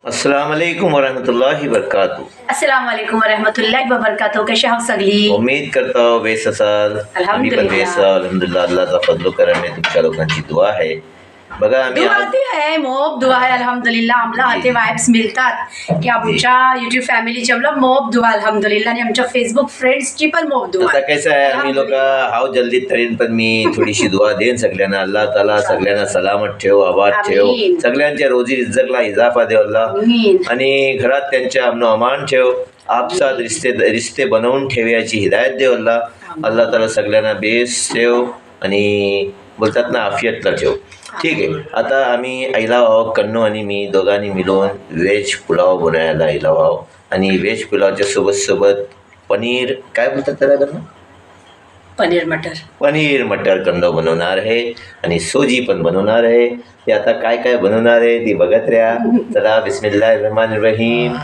अस्सलाम वालेकुम वरहमतुल्लाहि वबरकातुह। अस्सलाम वालेकुम वरहमतुल्लाहि वबरकातुह। कशा आहात सगळी? उम्मीद करता हूँ बेस असाल. आम्ही पण अल्हम्दुलिल्लाह. बेस आहोत. अल्हम्दुलिल्लाह. अल्लाहचा फजल व करम आहे. तुमच्या लोकांची दुआ आहे. बघा आम्ही दुआ आज आती है मोब दुआ है अल्हम्दुलिल्लाह. आम्हाला जी. आते वाइब्स मिळतात की आमच्या युट्यूब फॅमिलीची आम्हाला मोब दुआ अल्हम्दुलिल्लाह आणि आमच्या फेसबुक फ्रेंड्सची पण मोब दुआ. आता कसं आहे आम्ही लोक हाव जल्दी तरीन पण मी थोडीशी दुआ देईन सगळ्यांना. अल्लाह ताला सगळ्यांना सलामत ठेव, आबाद ठेव, आमीन. सगळ्यांच्या रोजी रिझकला इजाफा दे अल्लाह. आमीन. आणि घरात त्यांच्या अमन अमान ठेव, आपसात रिश्ते बनवून ठेवायची हिदायत दे अल्लाह. अल्लाह ताला सगळ्यांना बेस ठेव आणि बोलतात ना आफियतला ठेव. ठीक आहे. आता आम्ही आईला भाव कन्नू आणि मी दोघांनी मिळून व्हेज पुलाव बनवायला आईला भाव आणि व्हेज पुलावच्या सोबत पनीर काय बोलतात त्याला करणं पनीर मटर कंद बनवणार आहे आणि सोजी पण बनवणार आहे. ते आता काय काय बनवणार आहे ती बघत राहा. चला बिस्मिल्लाहिर रहमानिर रहीम.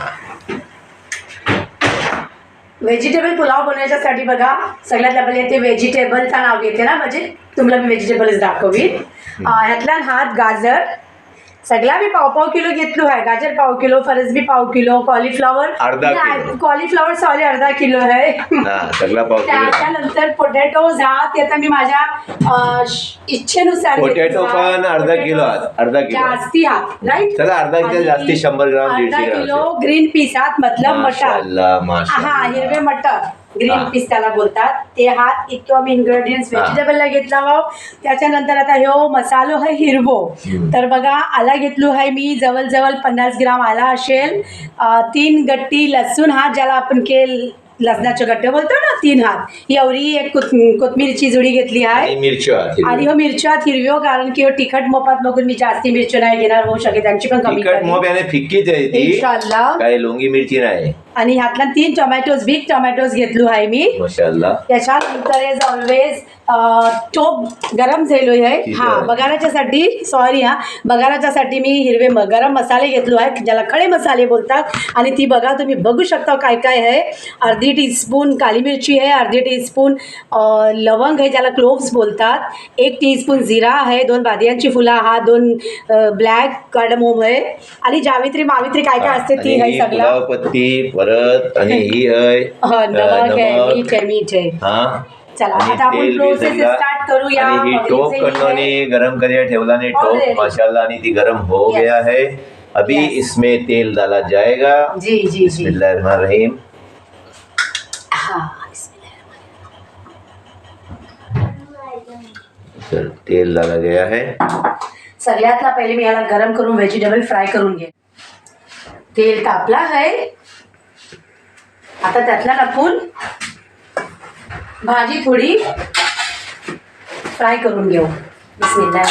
व्हेजिटेबल पुलाव बनवण्यासाठी बघा सगळ्यात पहिले ते व्हेजिटेबलचं नाव घेते ना, म्हणजे तुम्हाला मी व्हेजिटेबल्स दाखवीन. ह्यातला हात गाजर सगळा मी पाव किलो घेतलो आहे. गाजर पाव किलो, फरसबी पाव किलो, कॉलीफ्लॉवर अर्धा किलो. कॉलीफ्लॉवर सॉरी अर्धा किलो आहे. सगळा पाव किलो. त्याच्यानंतर पोटॅटोज ते आता मी माझ्या इच्छेनुसार पोटॅटो पण अर्धा किलो अर्धा किलो जास्ती हात राईट. चला अर्धा किलो जास्ती 100 ग्राम अर्धा 150 किलो ग्राम ग्रीन पीस हात मतलब मटर. माशाअल्लाह हा माशाअल्लाह. हिरवे मटर ग्रीन हा. पीस त्याला बोलतात. ते हात इतकं आम्ही इन्ग्रेडियंट्स व्हेजिटेबलला घेतला वा. त्याच्यानंतर आता ह्यो मसालो आहे हिरवो. तर बघा आला घेतलो आहे मी जवळजवळ 50 ग्राम आला असेल. 3 गट्टी लसूण हात ज्याला आपण लसणाचे गट्टे बोलतो ना 3 हात एवढी एक कोथमिरची जुडी घेतली आहे. आणि हो मिरच्या हिरव्यो कारण की हो तिखट मोपात बघून मी जास्ती मिरची नाही घेणार. होऊ शके त्यांची पण कमी तिखट मोप याने फिक्कीच आहे ती. इंशाल्लाह. काय लोंगी मिरची नाही. आणि ह्यातला 3 टोमॅटोज बिग टोमॅटोज घेतलो आहे मी. माशाअल्लाह. त्याच्यानंतर एज ऑलवेज टोप गरम झालो आहे. हा बगाराच्यासाठी सॉरी बगाराच्यासाठी मी हिरवे गरम मसाले घेतलो आहे ज्याला खडे मसाले बोलतात. आणि ती बघा तुम्ही बघू शकता काय काय आहे. अर्धी टीस्पून काली मिरची आहे, अर्धी टीस्पून लवंग आहे ज्याला क्लोव्स बोलतात, 1 टीस्पून जिरा आहे, 2 बादियांची फुलं हा, 2 ब्लॅक कार्डमोम आहे आणि जावित्री मावित्री काय काय असते ती आहे सगळं. पत्ती परत आणि ही आहे नमक आहे मीठ आहे. हा चला आता आपण प्रोसेस स्टार्ट करूया. आणि ही टोप कन्नोने गरम करिया ठेवला ने टोप माशाल्लाह आणि ती गरम हो गया है. अभी इसमें तेल डाला जाएगा. जी जी जी. बिस्मिल्लाहिर्रहमानिर्रहीम. तेल डाला गया है. सगळ्यातला पहिले मी याला गरम करून व्हेजिटेबल फ्राय करून घे. तेल तापला आहे. आता त्यातला टाकून भाजी थोडी फ्राय करून घेऊ. बिस्मिल्लाह.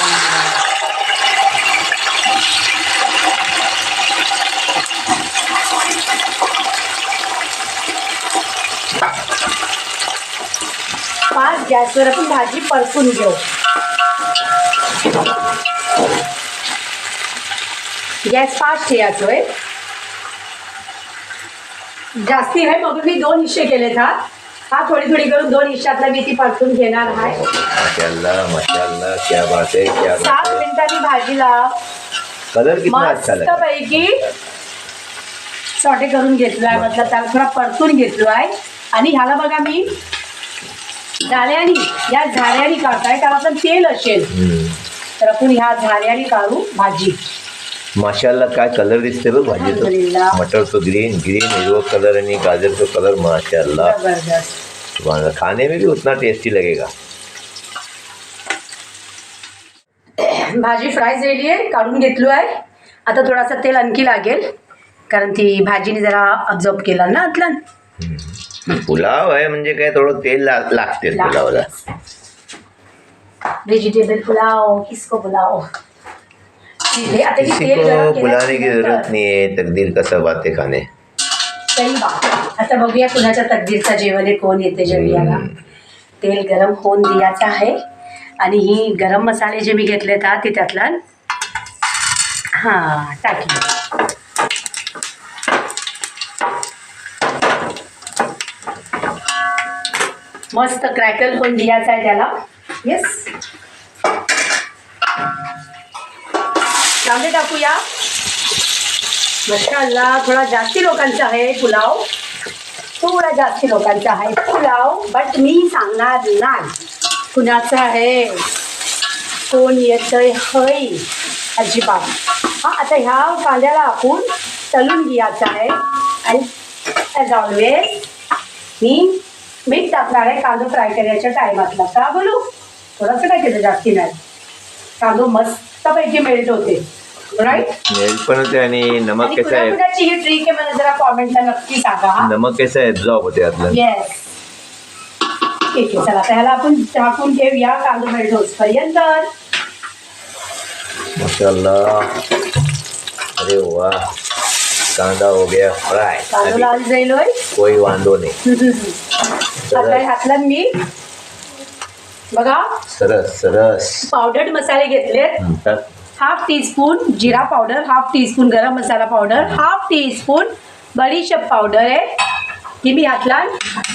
फास्ट गॅसवर आपण भाजी परतून घेऊ. गॅस फास्ट ठेवायचोय. जास्ती आहे मग मी 2 हिस्से केले हा थोडी थोडी करून 2 हिस्सातला मी ती परतून घेणार आहे. माशाअल्लाह माशाअल्लाह क्या बात है क्या बात 7 है. मिनिटांनी भाजीला कलर कितना अच्छा लगा. मस्तपैकी सॉटे करून घेतलो आहे. मतलब त्याला थोडा परतून घेतलो आहे. आणि ह्याला बघा मी झाऱ्यानी काढताय त्याला पण तेल असेल तर आपण ह्या झाऱ्यानी काढू भाजी. माशाअल्लाह काय कलर दिसते बघ भाजीचं. अल्हम्दुलिल्लाह. मटर तो ग्रीन येलो कलर आणि गाजर तो कलर माशाअल्लाह. जबरदस्त. खाने में भी उतना टेस्टी लगेगा. भाजी फ्राय झाली आहे काढून घेतलो आहे. आता थोडासा तेल आणखी लागेल कारण ती भाजीने जरा अब्झॉर्ब केला ना आतला. पुलाव आहे म्हणजे काय थोडं तेल लागते पुलावला. व्हेजिटेबल पुलाव किसको पुलाव. किसी को बुलाने की जरूरत नहीं है. तकदीर का सब आते खाने. सही बात. आता बघूया कुणाच्या तकदीरचा जेवण आहे कोण येते जेवणाला. तेल गरम होऊन द्यायचं आहे आणि ही गरम मसाले जे मी घेतले ते त्यातला टाकले. मस्त क्रॅकल होऊन द्यायचा आहे त्याला. येस कांदे टाकूया. माशाअल्लाह थोडा जास्ती लोकांचा आहे पुलाव, थोडा जास्ती लोकांचा आहे पुलाव, बट मी सांगणार नाही कुणाचं आहे, कोण येतंय हय अजिबात. हां, आता ह्या कांद्याला आपण तळून घ्यायचं आहे आणि ॲज ऑलवेज मी मीठ टाकणार आहे कांदो फ्राय करायच्या टायमातला. का बोलू थोडंसं काय केलं जास्ती नाही, कांदो मस्तपैकी मेल्ट होते. राईट, मेल्ट पण होते आणि नमक आणि कसं आहे, कुणाकुणाची ही ट्रिक आहे मला जरा कॉमेंटला नक्की सांगा. हा, नमक कसं ॲब्झॉर्ब होते आतलं. येस, ठीक आहे. चला त्याला आपण टाकून घेऊया कांदो मेल्ट होईपर्यंत. माशाअल्लाह, अरे वाह, कांदा हो गया फ्राय, कांदो अभी लाल जाईलोय. कोई वांदो नाही. आता घातलं मी बघा. सरस सरस. पावडर्ड मसाले घेतलेत. टाक. हाफ टीस्पून जिरा पावडर, हाफ टीस्पून गरम मसाला पावडर, हाफ टीस्पून बडीशेप पावडर आहे ही मी घातला.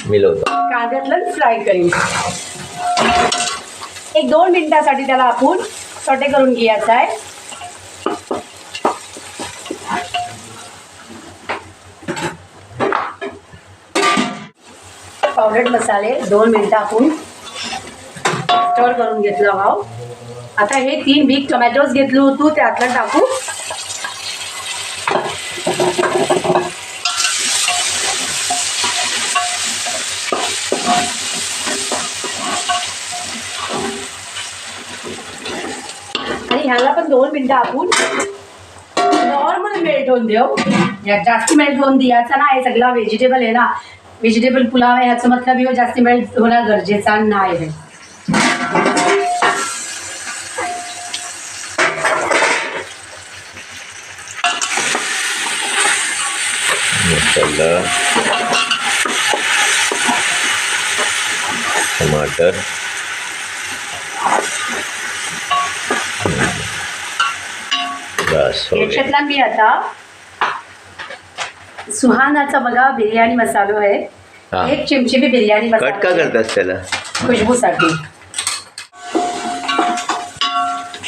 मिळवतो. कांद्यातलं फ्राय करीन. 1-2 मिनिटासाठी त्याला आपण सॉटे करून घ्यायचं आहे. पावडर मसाले 2 मिनिटं आपण स्टर करून घेतलं. भाव आता हे 3 बिग टोमॅटोज घेतलं होतं त्यातलं टाकू. आणि ह्याला पण 2 मिनिटं आपण नॉर्मल मेल्ट होऊन देऊ. जास्ती मेल्ट होऊन द्यायचा ना, हे सगळा व्हेजिटेबल आहे ना, व्हेजिटेबल पुलाव आहे ह्याचं मतलब हे जास्ती मेल्ट होणं गरजेचा नाही आहे. मसाला, टमाटर, बस हो गया. याच्यातला मी आता सुहानाचा बघा बिर्याणी मसालो आहे. हा. 1 चिमची मी बिर्याणी कट का मसाला करतास त्याला? खुशबूसाठी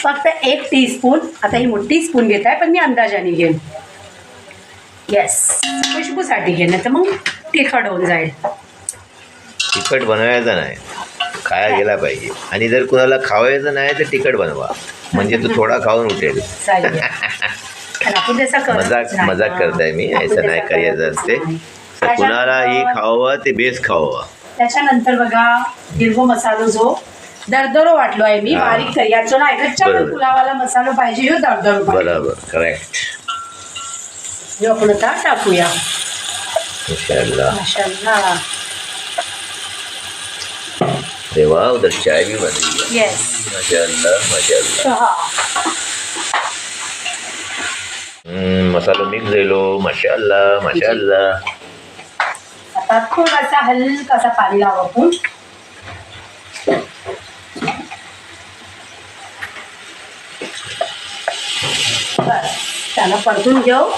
फक्त 1 टीस्पून. आता ही मोठी स्पून घेत आहे पण मी अंदाजाने घेईन. येस, खुशबूसाठी घेईन, नाही तर मग तिखट होऊन जाईल. तिखट बनवायचं नाही, खायला गेला पाहिजे. आणि जर कुणाला खावायचं नाही तर तिखट बनवा, म्हणजे तो थोडा खाऊन उठेल. चालेल. तर आपण तसं करत मजाक नाही. मजाक करताय मी, आपण असं नाही तसं करायचं करतच असते. नाही. कुणालाही खावं ते बेस खावं. त्याच्यानंतर बघा हिरवो मसालो जो दरदरो वाटलो आहे मी, हा. बारीक करायचो नाही. कच्च्या पण बरोबर. पुलावाला मसालो पाहिजे ह्यो दरदरो पाहिजे. बरोबर, करेक्ट. ह्यो आपण आता टाकूया. माशाअल्लाह. माशाअल्लाह. अरे वाह, उधर चाय भी बन रही है. येस, माशाअल्लाह माशाअल्लाह. चहा. मसालो मिक्स झालो. माशाअल्लाह माशाअल्लाह. आता थोडासा हलकासा पाणी लावू आपण. बस, त्याला परतून घेऊ.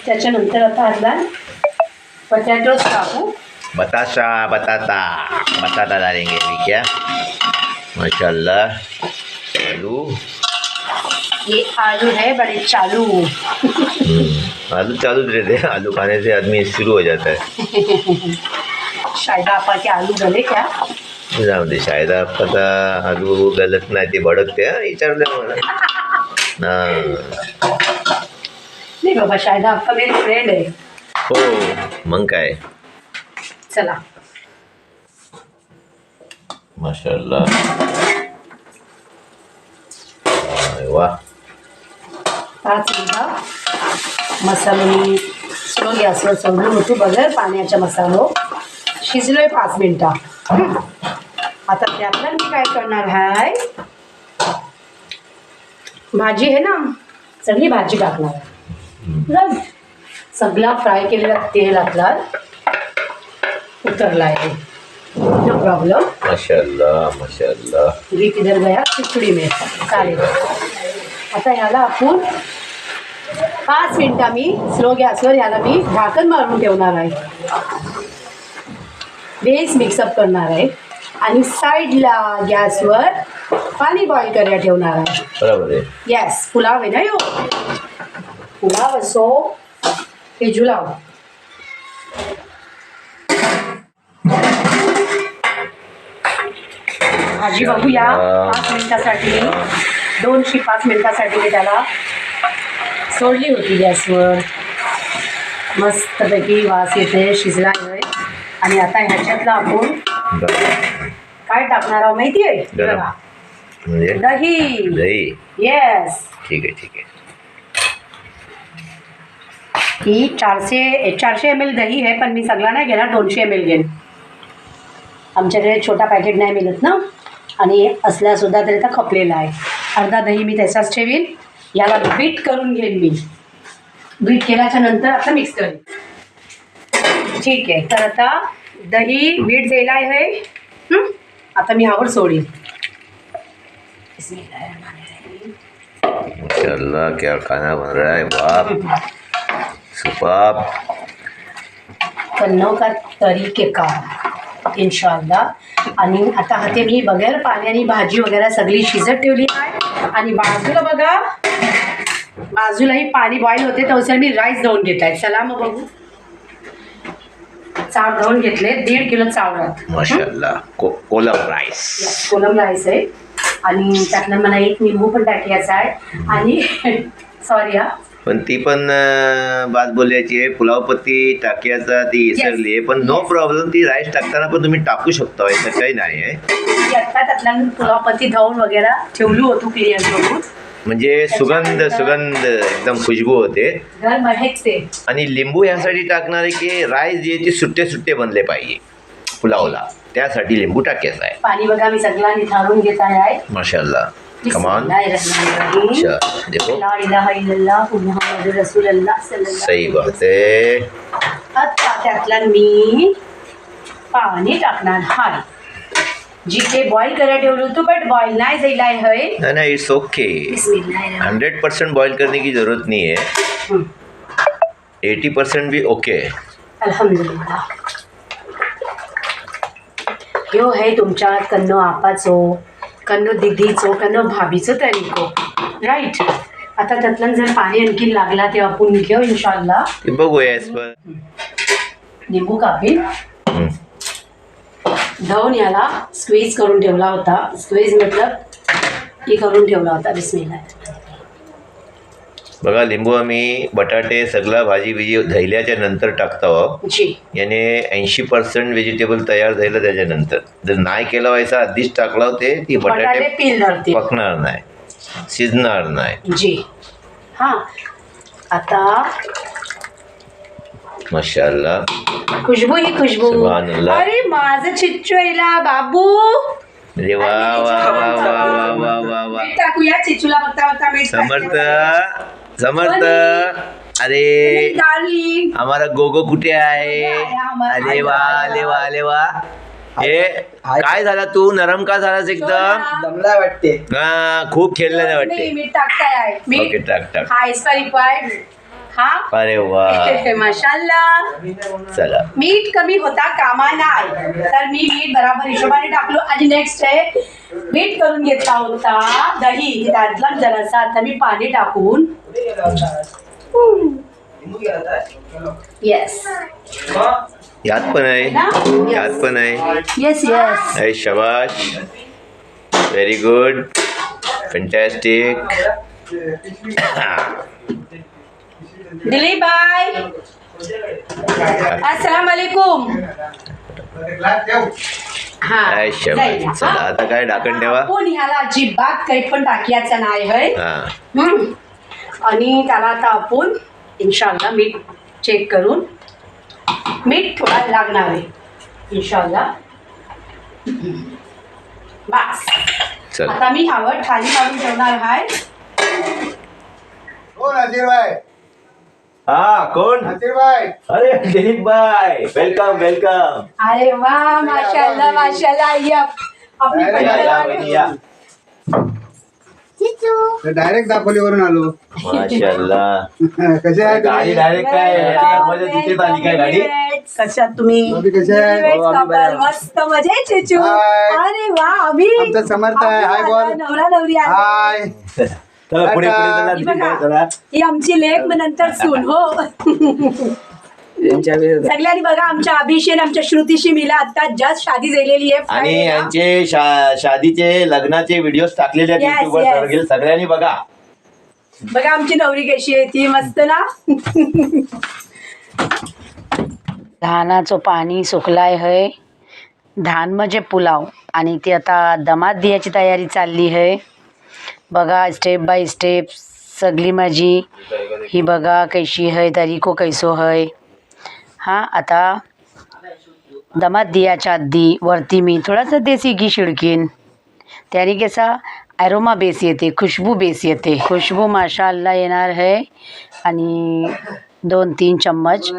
त्याच्यानंतर आता आदला पोटॅटोज टाकू. बताशा बताता बताता डालेंगे अभी क्या. माशाअल्लाह. आलू. ये आलू है बड़े चालू. आलू चालू रहते हैं, आलू खाने से आदमी शुरू हो जाता है. शायद आपा के आलू गले क्या. जाऊ दे, शायद आपला आलू गलत नाही, ते भडकते. विचारलं मला. नाही बाबा, शायद आपका मेरी फ्रेंड आहे. हो मग काय. चला. माशाअल्लाह. वाह. 5 मिनिटं मसालो मी स्लो गॅसवर चढून होतो बगर पाण्याच्या मसालो शिजलोय 5 मिनिटं. आता त्यातलं मी काय करणार आहे, भाजी आहे ना, सगळी भाजी टाकणार आहे. सगळा फ्राय केलेला तेलातला उतरला आहे. No problem. माशाअल्लाह माशाअल्लाह. घी किधर गया खिचडी में. चालेल. आता ह्याला आपण 5 मिनिटं मी स्लो गॅसवर ह्याला मी झाकण मारून ठेवणार आहे. बेस मिक्सअप करणार आहे आणि साईडला गॅसवर पाणी बॉईल करायला ठेवणार आहे. बरोबर आहे. येस, पुलाव आहे ना यो, पुलाव असो हे जुलाव. भाजी बघूया 5 मिनिटासाठी, 5 मिनिटासाठी मी त्याला सोडली होती गॅसवर. मस्तपैकी वास येते, शिजला आहे. आणि आता ह्याच्यातला आपण काय टाकणार आहोत माहिती आहे? गरम. बघा, म्हणजे दही. दही. येस, ठीक आहे, ठीक आहे. ही 400 ml दही आहे, पण मी सगळा नाही घेणार, 200 ml घेईन. आमच्याकडे छोटा पॅकेट नाही मिळत ना, आणि असल्यासुद्धा तरी आता खपलेला आहे. अर्धा दही मी त्याचाच ठेवीन. याला बीट करून घेईन मी. बीट केल्याच्या नंतर आता मिक्स करेन. ठीक आहे, तर आता दही बीट झाला आहे. आता मी ह्यावर सोडीन. माशाअल्लाह, क्या खाना बन रहा है, बाप सुपर. कन्नौ का तरीके का इंशाल्लाह. आणि आता हाते मी बगैर पाण्याने भाजी वगैरे सगळी शिजत ठेवली आहे. आणि बाजूला बघा, बाजूलाही पाणी बॉईल होते, तर मी राईस धुवून घेत आहे. चला मग बघू. चावल धुवून घेतले, 1.5 किलो चावलात. माशाअल्लाह, कोलम राईस. कोलम राईस आहे. आणि त्यातलं मला एक निंबू पण टाकायचा आहे. आणि सॉरी हा, पण ती पण बात बोलायची आहे, पुलावपत्ती टाक्याचा ती विसरली आहे. पण नो प्रॉब्लेम, ती राईस टाकताना पण तुम्ही टाकू शकता, असं काही नाही आहे. मी आत्ता त्यातल्या पुलावपत्ती धुवून वगैरे ठेवली होतो क्लिअर करून. म्हणजे सुगंध एकदम खुशबू होते. घर महकते. आणि लिंबू यासाठी टाकणार आहे की राईस जे ते सुट्टे सुट्टे बनले पाहिजे पुलावला, त्यासाठी लिंबू टाकायचा आहे. पाणी बघा मी सगळा निथाळून घेत आहे. माशाअल्लाह, कमान. बिस्मिल्लाहिर्रहमानिर्रहीम. देखो, ला इलाहा इल्लल्लाह मुहम्मदुर रसूलुल्लाह सल्लल्लाहु सही बात आहे. आता त्यातला मी पाणी टाकणार आहे. जिथे बॉईल करायला ठेवलं होतं, बट बॉईल नाही झाला आहे. नाही, इट्स ओके. 100% बॉईल करने की जरूरत नहीं है. 80% भी ओके है. अल्हम्दुलिल्लाह. ह्यो है तुमच्या कन्नो आपाचो, कन्नो दिदीचो, कन्नो भाभीचो तरीको, राईट. आता त्यातलं जर पाणी आणखी लागला ते आपण घेऊ इंशाल्लाह. ते बघूया यास पण. लिंबू कापीन. धवून याला स्क्वीज करून ठेवला होता. स्क्वीज मतलब की करून ठेवला होता. बिस्मिल्लाह. बघा, लिंबू आम्ही बटाटे सगळा भाजी बिजी धैल्याच्या नंतर टाकतो. जी. याने 80% व्हेजिटेबल तयार झालं त्याच्यानंतर. जर नाही केलं व्हायचा आधीच टाकला होते, ती बटाटे पील धरते, पकणार नाही, शिजणार नाही. जी. हां, आता माशाअल्लाह, खुशबू ही खुशबू. सुभानअल्लाह. अरे माझं चिच्चूला बाबू. अरे वा वा वा वा वा वा वा वा. मीठ टाकूया चिचूला. बघता बघता मीठ समर्थ, समर्थ. अरे डार्लिंग, हमारा गोगो कुठे आहे? अरे वा, अरे वा, अरे वा. हे काय झाला, तू नरम का झालास एकदम? दमला वाटते. हा, खूप खेळलं नाही वाटते. मीठ टाकताय. ओके, टाक टाक. हा इसका रिक्वायर्ड. हा. अरे वा, माशाल्लाह. चला. मीठ कमी होता कामा नाही, तर मी मीठ बराबर हिशोबाने टाकलो. आणि नेक्स्ट आहे, मीठ करून घेतला होता दही, त्यातला जरासा आता मी पाणी टाकून. येस, यात पण आहे, यात पण आहे. Yes yes. अरे शाबाश, very good, fantastic. Dilip bye, अस्सलाम वालेकुम. हा, अरे शाबाश. चला, आता काय ढाकण ठेवा. आपण ह्याला अजिबात काही पण टाकायचं नाही है. हा, आणि त्याला आता आपण इंशाल्लाह मीठ चेक करून, मीठ थोडा लागणार आहे इंशाल्लाह. बस. चला. आता मी ह्यावर थाली काढून ठेवणार आहे. हो नाझीर भाई. हा, कोण? नाझीर भाई. अरे दिलीप भाई, वेलकम वेलकम. अरे वा, माशाल्लाह माशाल्लाह. या आपली अरे, पंचायत. या, या. डायरेक्ट दापोलीवरून आलो. माशाल्लाह. कसे आहे गाडी डायरेक्ट काय मध्ये तिथेच आली काय गाडी? कशात तुम्ही तुम्ही कसे आहे? Newlyweds couple. मस्त मजेत चेचू. हाय. अरे वा आम्ही आमचा समर्थ आहे. हाय बोल. नवरा नवरी आहे. हाय. चला पुढे चला ही बघा. चला. ही आमची लेक मग नंतर सून हो. सगळ्यांनी बघा आमच्या अभिषेक आमच्या श्रुतीशी मिला आता जस्ट शादी झालेली आहे आणि Friday ला. यांचे शादीचे लग्नाचे व्हिडिओ टाकलेले आहेत Yes, युट्यूबवर yes. सगळे सगळ्यांनी बघा. बघा आमची नवरी कशी आहे ती मस्त ना. धानाचं पाणी सुकलाय है. धान म्हणजे पुलाव आणि ती आता दमात द्यायची तयारी चालली आहे. बघा स्टेप बाय स्टेप सगळी माझी ही बघा कैशी है तरीको कैसो है. हाँ आता दमात दियाच्या आधी वरती मी थोडासा देसी घी शिडकीन त्याने कसा ॲरोमा बेस येते खुशबू बेस येते. खुशबू माशाअल्लाह येणार है. आणि 2-3 चम्मच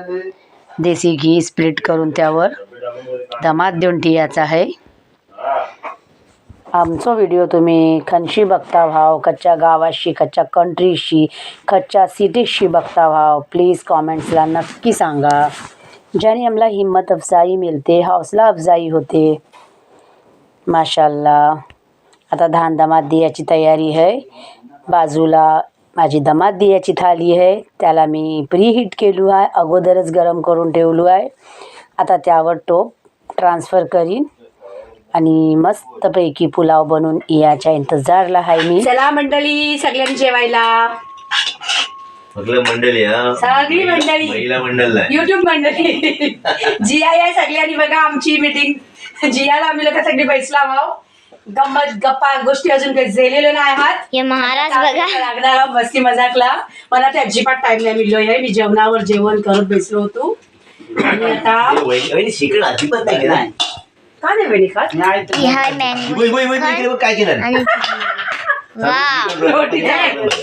देसी घी स्प्लिट करून त्यावर दमात देऊन ठेवायचा आहे. आमचा व्हिडिओ तुम्ही खनशी बघता भाव कच्च्या गावाशी कच्च्या कंट्रीशी कच्च्या सिटीशी बघता भाव प्लीज कॉमेंट्सला नक्की सांगा. ज्याने आम्हाला हिम्मत अफजाई मिळते हौसला अफजाई होते. माशाअल्लाह आता धान दमात द्यायची तयारी आहे. बाजूला माझी दमात द्यायची थाली आहे त्याला मी प्रीहीट केलो आहे अगोदरच गरम करून ठेवलो आहे. आता त्यावर टोप ट्रान्सफर करीन आणि मस्तपैकी पुलाव बनवून याच्या इंतजारला आहे मी. चला मंडळी सगळ्यांनी जेवायला. सगळं मंडळी हा सगळी मंडळी महिला मंडळ आहे. युट्यूब मंडळी जिया या सगळ्यांनी बघा आमची मीटिंग. जियाला आम्ही लोक सगळी बैसला भाव गंमत गप्पा गोष्टी अजून काही झेलेलो नाही आहात. ये महाराज बघा लागणार मस्ती मजाकला. मला ते अजिबात टाइम नाही मिळलो आहे. मी जेवणावर जेवण करत बसलो होतो आणि आता शिकण अजिबात नाही केलं. का नाही वेळी खात ही हाय मॅन इकडे बघ काय केलं. आणि वा रोटी द्या.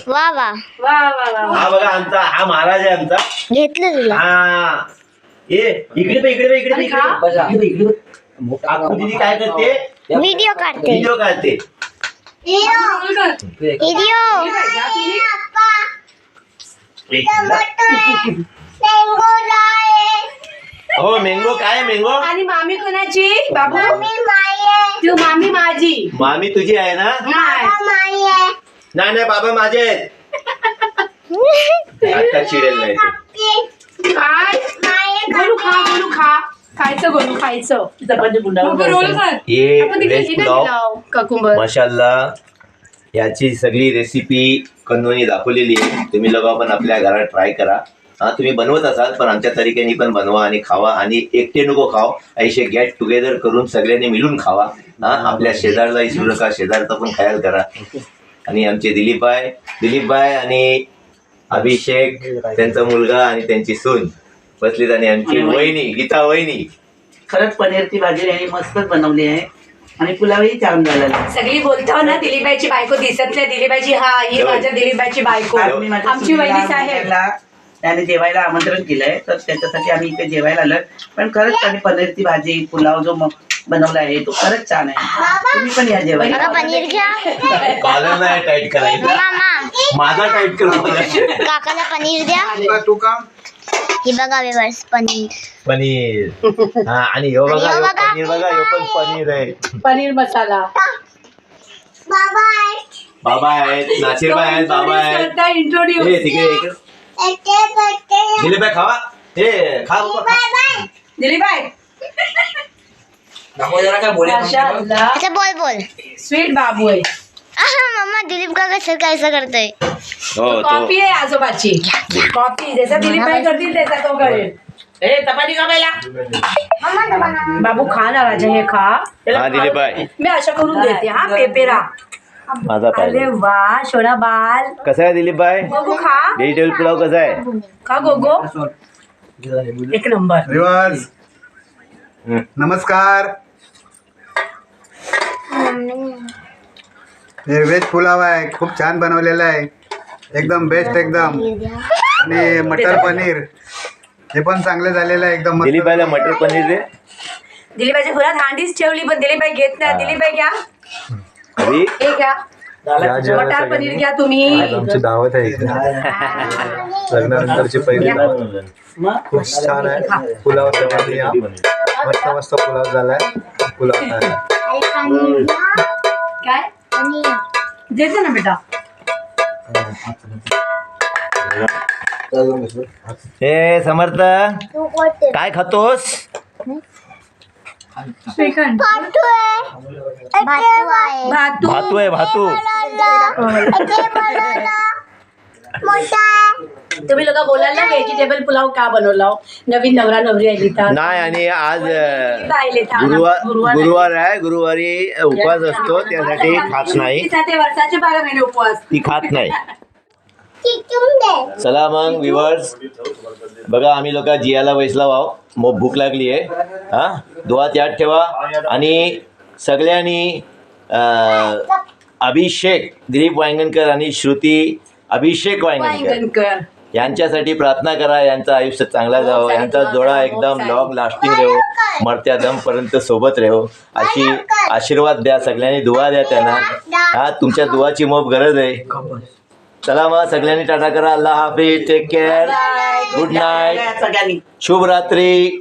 वा वा वा वा वा वा. हा बघा आमचा हा महाराज आहे आमचा. घेतलं तुला हा इकडे बघ इकडे बघ इकडे बघ, आणि इकडे खा. बघ. इकडे बघ, इकडे बघ. काकू दीदी काय करते व्हिडिओ काढते व्हिडिओ काढते. बोल कर. व्हिडिओ जा तुम्ही. एक मिनिट. हो मँगो काय मँगो आणि मामी कोणाची बाबू तू मामी माझी मामी तुझी आहे ना. नाही. नाही नाही बाबा माझे आहेत. आता चिडेल नाही ते. काय गोलू खा खायचं गोलू खायचं. रोल कर. ये आपण तिकडे व्हेज हे नाही पुलाव दिलं, काकुंबर. माशाल्लाह याची सगळी रेसिपी कन्नोनी दाखवलेली आहे. तुम्ही लोक पण आपल्या घरात ट्राय करा. हा तुम्ही बनवत असाल पण आमच्या तरीकेने पण बनवा आणि खावा. आणि एकटे नको खाव ऐसे गेट टुगेदर करून सगळ्यांनी मिळून खावा. हा आपल्या शेजारला विसरू नका. शेजारचा पण ख्याल करा. आणि आमचे दिलीप भाई आणि अभिषेक त्यांचा मुलगा आणि त्यांची सून बसलीत आणि आमची वहिनी गीता वहिनी. खरंच पनीरची भाजी यांनी मस्तच बनवली आहे आणि पुलावही छान झालेला आहे. सगळी बोलतो ना दिलीपबाईची बायको दिसत नाही. दिलीपबाईची हा ही माझ्या दिलीपबाईची बायको आज मी माझ्या आमची वहिनी सुनेला, साहेब. मुलाला त्याने जेवायला आमंत्रण केलंय तर त्याच्यासाठी आम्ही इथे जेवायला आलोय. पण खरंच त्याने पनीरची भाजी पुलाव जो बनवला आहे तो खरंच छान आहे. तुम्ही पण या जेवायला. बघा पनीर घ्या कॉलर नाही टाईट करायचं. मामा माझा टाईट करू. काकाला पनीर द्या. तू का ही बघा व्यवस्थित पनीर पनीर हा आणि ह्यो बघा आणि ह्यो ह्यो बघा. पनीर बघा ह्यो पण पनीर आहे. पनीर मसाला बाबा आहेत नासिरबाई आहेत बाबा आहेत. इंट्रोड्यूस ए तिकडे इकडे दिलीप भाई खावा. ए खा बाबा, खा. दिलीपबाई माशाअल्लाह अच्छा बोल बोल स्वीट बाबू आहे. मम्मा दिलीप काका सर कैसा करतोय. हो तो कॉपी आहे आजोबाची. कॉपी जसा दिलीपबाई करतील त्याचा तो करेल. चपाती कापायला बाबू खा ना राजा हे खा. हा दिलीप भाई मी अशा करून देते हा पेपेरा. माझा अरे पाहिजे. वा शोना बाल कसा आहे दिलीप भाई गोगो खा. व्हेजिटेबल पुलाव कसा आहे. खा गोगो एक नंबर. रिवाज नमस्कार. हे व्हेज पुलाव आहे खूप छान बनवलेला आहे एकदम बेस्ट एकदम. आणि मटर पनीर हे पण चांगलं झालेलं आहे एकदम दिलीप मस्त. भाईला मटर पनीर दे. दिलीपबाईच्या घरात हांडीच ठेवली पण दिलीपबाई घेत नाही. दिलीपबाई घ्या अभी हे घ्या. या जेवायला मटार पनीर सगळ्यांनी. घ्या तुम्ही. आज आमची दावत आहे इथे. लग्नानंतरची पहिली दावत. मग खूप छान आहे. पुलाव सगळ्यांनी या. मस्त मस्त पुलाव झालाय. पुलाव खायला. काय देते ना बेटा. हे समर्थ काय खातोस? श्रीखंड. भातू आहे. भातू आहे भातू. तुम्ही लोक बोलाल ना व्हेजिटेबल पुलाव का बनवला. नवीन नवरा नवरी आली तर नाही आणि आज राहिले तर. गुरुवार आहे. गुरुवारी उपवास असतो त्यासाठी खात नाही. ते वर्षाचे 12 महिने उपवास. ती खात नाही. चला मग विवर्स बघा आम्ही लोक जियाला वैसला वाव मग भूक लागली आहे. हा दुवात याद ठेवा आणि सगळ्यांनी अभिषेक दिलीप वांगणकर आणि श्रुती अभिषेक वांगणकर वांगणकर यांच्यासाठी प्रार्थना करा. यांचं आयुष्य चांगला जावं. यांचा जोडा एकदम लॉंग लास्टिंग राहो. मरत्या दमपर्यंत सोबत राहो अशी आशीर्वाद द्या. सगळ्यांनी दुआ द्या त्यांना. हा तुमच्या दुआची मोप गरज आहे. चला मग सगळ्यांनी टाटा करा. अल्लाह हाफिज. Take care. Good night. सगळ्यांनी शुभ रात्री.